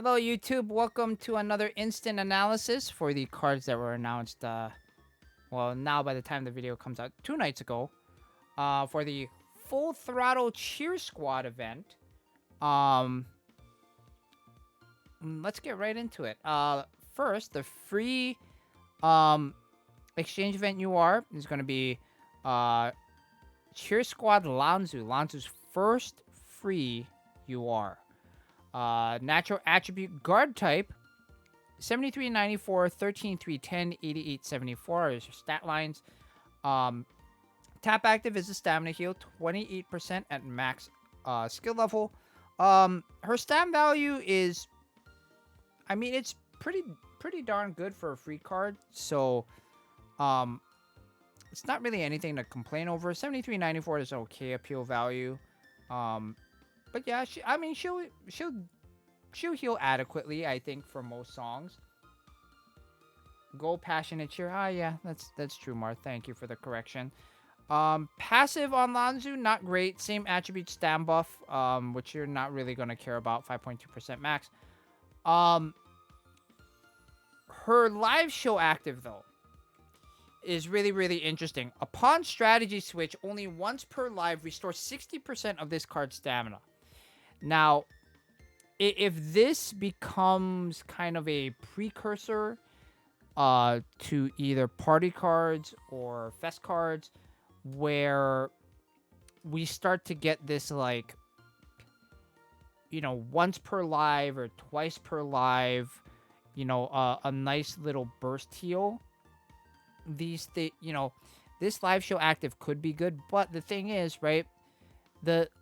Hello, YouTube. Welcome to another instant analysis for the cards that were announced, well, now by the time the video comes out, 2 nights ago, for the Full Throttle Cheer Squad event. Let's get right into it. First, the free, exchange event UR is going to be, Cheer Squad Lanzu. Lanzu's first free UR. Natural attribute guard type 7394, 13310, 8874 is your stat lines. Tap active is a stamina heal, 28% at max skill level. Her stam value is, I mean, it's pretty darn good for a free card. So it's not really anything to complain over. 7394 is okay appeal value. But yeah, she'll heal adequately, I think, for most songs. Go passionate cheer. Ah, yeah, that's true, Marth. Thank you for the correction. Passive on Lanzu, not great. Same attribute stam buff, which you're not really gonna care about. 5.2% max. Her live show active though is really interesting. Upon strategy switch, only once per live, restore 60% of this card's stamina. Now, if this becomes kind of a precursor to either party cards or fest cards, where we start to get this, like, you know, once per live or twice per live, you know, a nice little burst heal, this live show active could be good. But the thing is, right,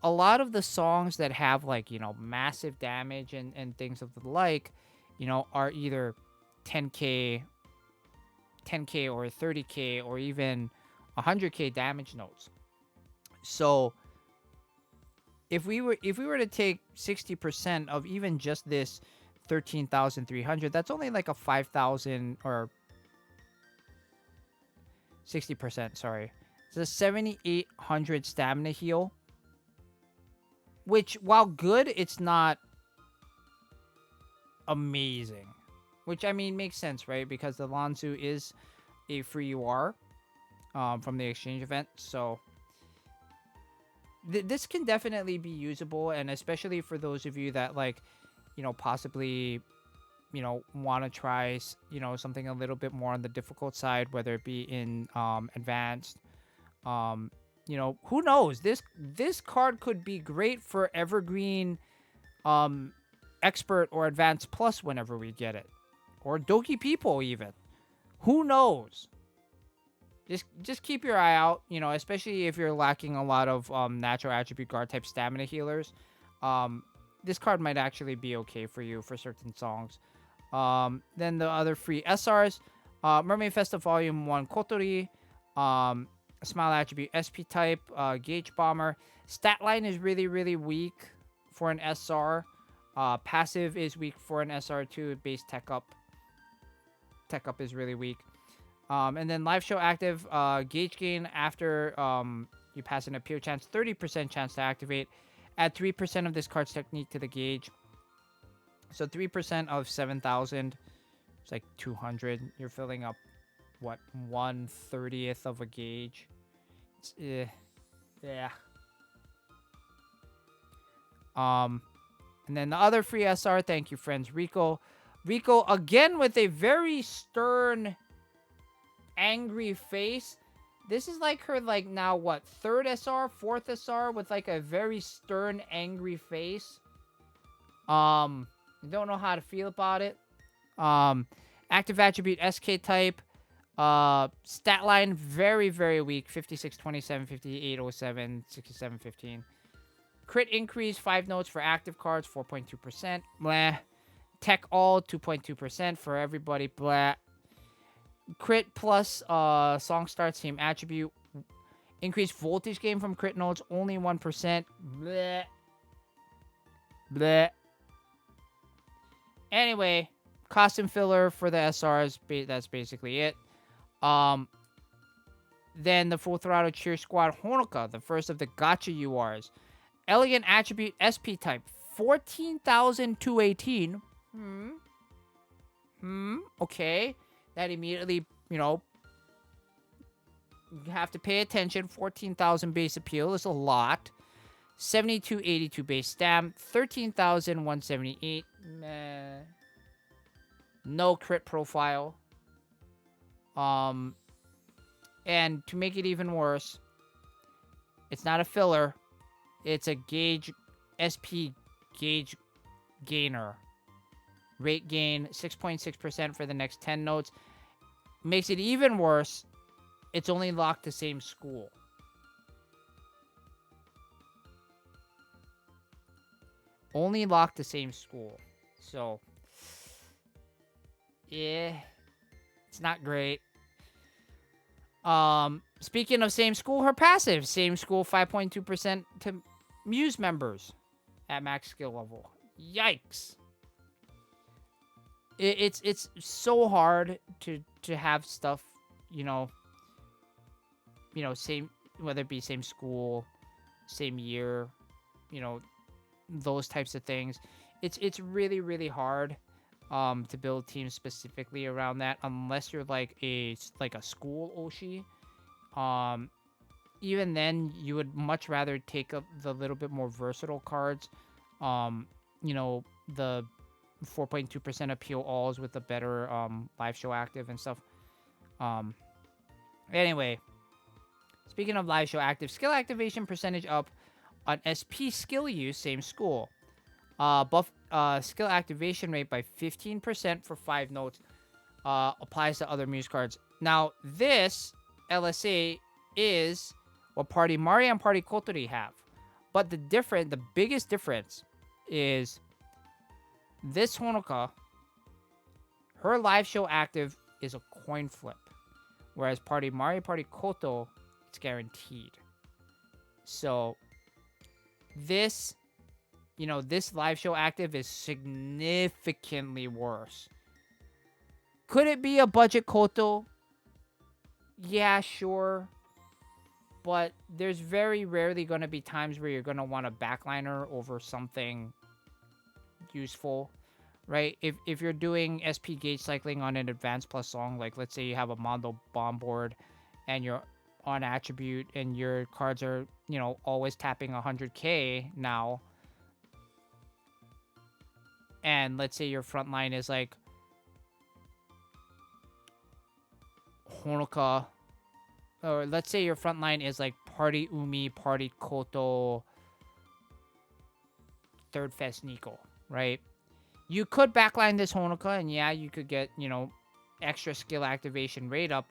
a lot of the songs that have, like, you know, massive damage and things of the like, you know, are either 10k or 30k or even 100k damage notes. So if we were to take 60% of even just this 13,300, that's only like a 5,000 or 60%, sorry. It's a 7,800 stamina heal. Which, while good, it's not amazing. Which, I mean, makes sense, right? Because the Lanzu is a free UR from the exchange event. So, this can definitely be usable. And especially for those of you that, like, you know, possibly, you know, want to try, you know, something a little bit more on the difficult side, whether it be in advanced, you know, who knows? This card could be great for Evergreen, Expert or Advanced Plus whenever we get it, or Doki People even. Who knows? Just keep your eye out. You know, especially if you're lacking a lot of natural attribute guard type stamina healers. This card might actually be okay for you for certain songs. Then the other free SRs, Mermaid Festa Volume 1 Kotori. Smile attribute SP type, Gauge Bomber. Stat line is really weak for an SR. Passive is weak for an SR too. Base tech up is really weak. And then live show active, gauge gain after you pass an appeal chance, 30% chance to activate. Add 3% of this card's technique to the gauge. So 3% of 7,000, it's like 200. You're filling up, what, 1/30th of a gauge. It's, yeah. And then the other free SR, thank you, friends, Rico again with a very stern, angry face. This is like her, like, now what, third SR, fourth SR with like a very stern, angry face. Don't know how to feel about it. Active attribute SK type. Stat line very weak. 5627, 5807, 6715. Crit increase 5 notes for active cards, 4.2%. Blah. Tech all 2.2% for everybody. Blah. Crit plus song start, same attribute. Increased voltage gain from crit notes, only 1%. Blah. Blah. Anyway, costume filler for the SRs. That's basically it. Then the Full Throttle Cheer Squad Honoka, the first of the Gacha URs. Elegant attribute SP type, 14,218. Okay. That immediately, you have to pay attention. 14,000 base appeal is a lot. 7282 base stam. 13,178. Meh. No crit profile. And to make it even worse, it's not a filler. It's a gauge, SP gauge gainer. Rate gain, 6.6% for the next 10 notes. Makes it even worse, it's only locked to same school. Only locked to same school. So, yeah, it's not great. Speaking of same school, her passive. Same school, 5.2% to Muse members at max skill level. Yikes. It's so hard to have stuff, same, whether it be same school, same year, those types of things. It's really, really hard to build teams specifically around that, unless you're like a school Oshi. Even then, you would much rather take up the little bit more versatile cards. The 4.2% appeal alls with the better live show active and stuff. Anyway, speaking of live show active, skill activation percentage up on SP skill use, same school. Buff skill activation rate by 15% for 5 notes. Applies to other Muse cards. Now, this LSA is what Party Mari and Party Kotori have. But the biggest difference is this Honoka, her live show active is a coin flip. Whereas Party Mari, Party Koto, it's guaranteed. So, this live show active is significantly worse. Could it be a budget Koto? Yeah, sure. But there's very rarely going to be times where you're going to want a backliner over something useful, right? If you're doing SP gauge cycling on an advanced plus song, like let's say you have a Mondo bomb board and you're on attribute and your cards are, always tapping 100k now, and let's say your front line is like Honoka, or let's say your front line is like Party Umi, Party Koto, Third Fest Nico, right? You could backline this Honoka, and yeah, you could get, extra skill activation rate up.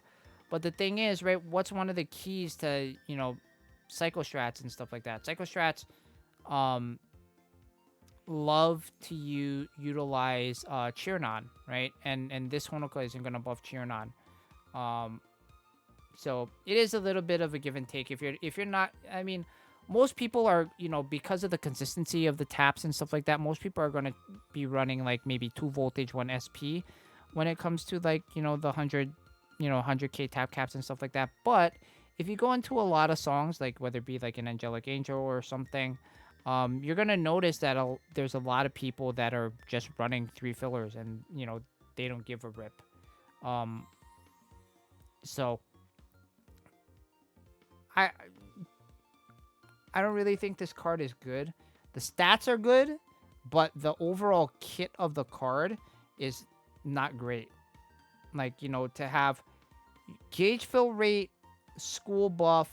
But the thing is, right, what's one of the keys to, Psycho Strats and stuff like that? Psycho Strats love to utilize Cheernon, right? And this Honoka isn't going to buff Cheernon. So it is a little bit of a give and take. If you're not, I mean, most people are, because of the consistency of the taps and stuff like that, most people are going to be running like maybe 2 voltage, 1 SP when it comes to like, the 100k tap caps and stuff like that. But if you go into a lot of songs, like whether it be like an Angelic Angel or something, you're going to notice that there's a lot of people that are just running 3 fillers and, they don't give a rip. So I don't really think this card is good. The stats are good, but the overall kit of the card is not great. Like, to have gauge fill rate, school buff,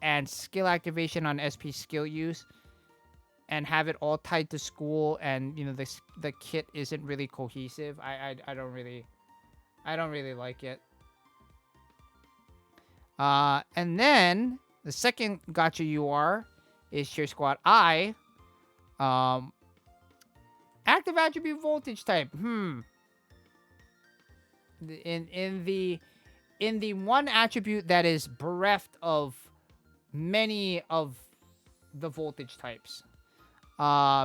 and skill activation on SP skill use, and have it all tied to school, and the kit isn't really cohesive. I don't really like it. And then the second gacha UR is Cheer Squad I. Active attribute voltage type. In the one attribute that is bereft of many of the voltage types.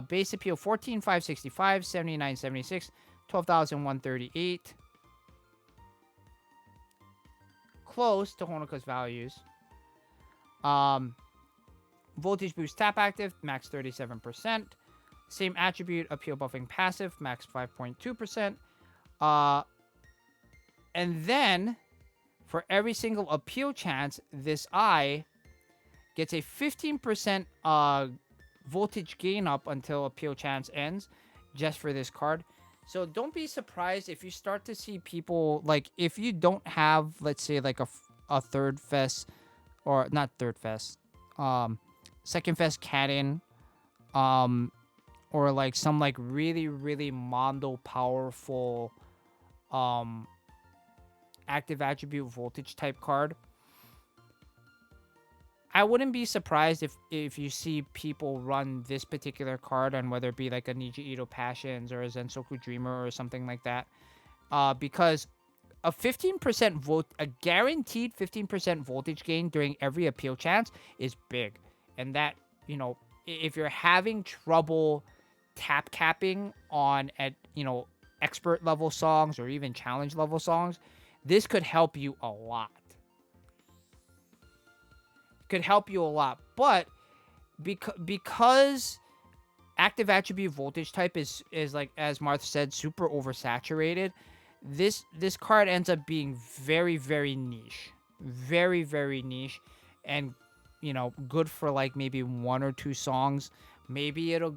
Base appeal 14,565, 7976, 12,138. Close to Honoka's values. Voltage boost tap active, max 37%. Same attribute, appeal buffing passive, max 5.2%. And then for every single appeal chance, this eye gets a 15% voltage gain up until appeal chance ends, just for this card. So don't be surprised if you start to see people, like, if you don't have, let's say, like a third fest, or not third fest, second fest Cadin, or like some like really, really mondo powerful active attribute voltage type card. I wouldn't be surprised if you see people run this particular card on whether it be like a Niji Ito Passions or a Zensoku Dreamer or something like that. Because a 15% a guaranteed 15% voltage gain during every appeal chance is big. And that, you know, if you're having trouble tap capping on expert level songs or even challenge level songs, this could help you a lot. But because active attribute voltage type is like, as Marth said, super oversaturated, this card ends up being very, very niche. Very, very niche. And, you know, good for like maybe one or two songs. Maybe it'll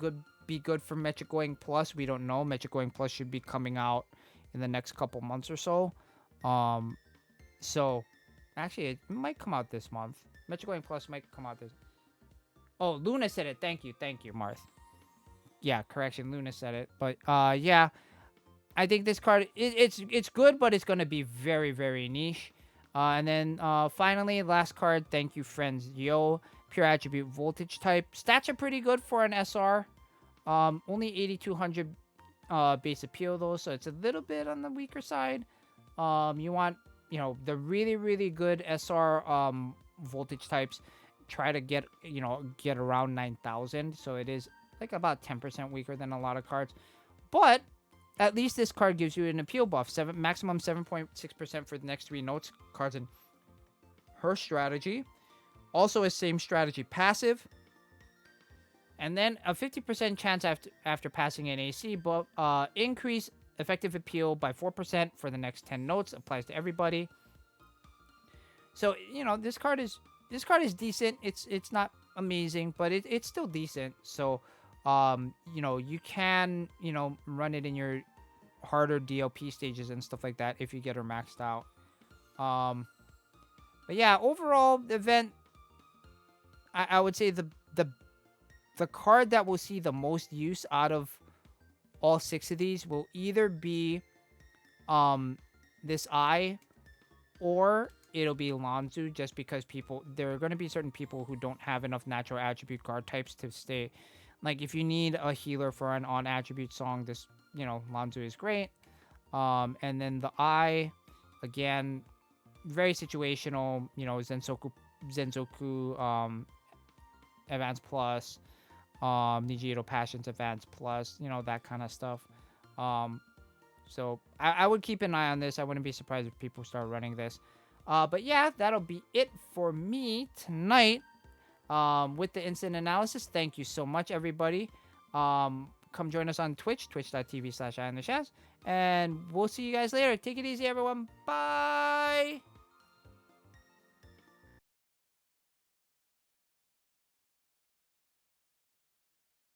be good for Mecha Going Plus. We don't know. Mecha Going Plus should be coming out in the next couple months or so. So actually it might come out this month. Mecha Going Plus might come out this. Oh, Luna said it. Thank you, Marth. Yeah, correction. Luna said it. But yeah, I think this card it's good, but it's gonna be very, very niche. And then finally, last card. Thank you, friends. Yo, pure attribute voltage type. Stats are pretty good for an SR. Only 8,200 base appeal though, so it's a little bit on the weaker side. You want, you know, the really, really good SR voltage types. Try to get around 9,000. So it is like about 10% weaker than a lot of cards. But at least this card gives you an appeal buff. Maximum 7.6% for the next 3 notes. Cards in her strategy. Also a same strategy passive. And then a 50% chance after passing an AC, but increase effective appeal by 4% for the next 10 notes. Applies to everybody. So, you know, this card is decent. It's not amazing, but it's still decent. So, you know, you can, you know, run it in your harder DLP stages and stuff like that if you get her maxed out. But yeah, overall, the event, I would say the card that will see the most use out of all 6 of these will either be this eye, or it'll be Lanzu, just because there are going to be certain people who don't have enough natural attribute card types to stay. Like, if you need a healer for an on-attribute song, this, you know, Lanzu is great. And then the eye, again, very situational, you know, Zensoku, Advance Plus, Niji Ito Passions Advance Plus, you know, that kind of stuff. So I would keep an eye on this. I wouldn't be surprised if people start running this. But yeah, that'll be it for me tonight with the instant analysis. Thank you so much, everybody. Come join us on Twitch, twitch.tv/IamTheShaz. And we'll see you guys later. Take it easy, everyone. Bye.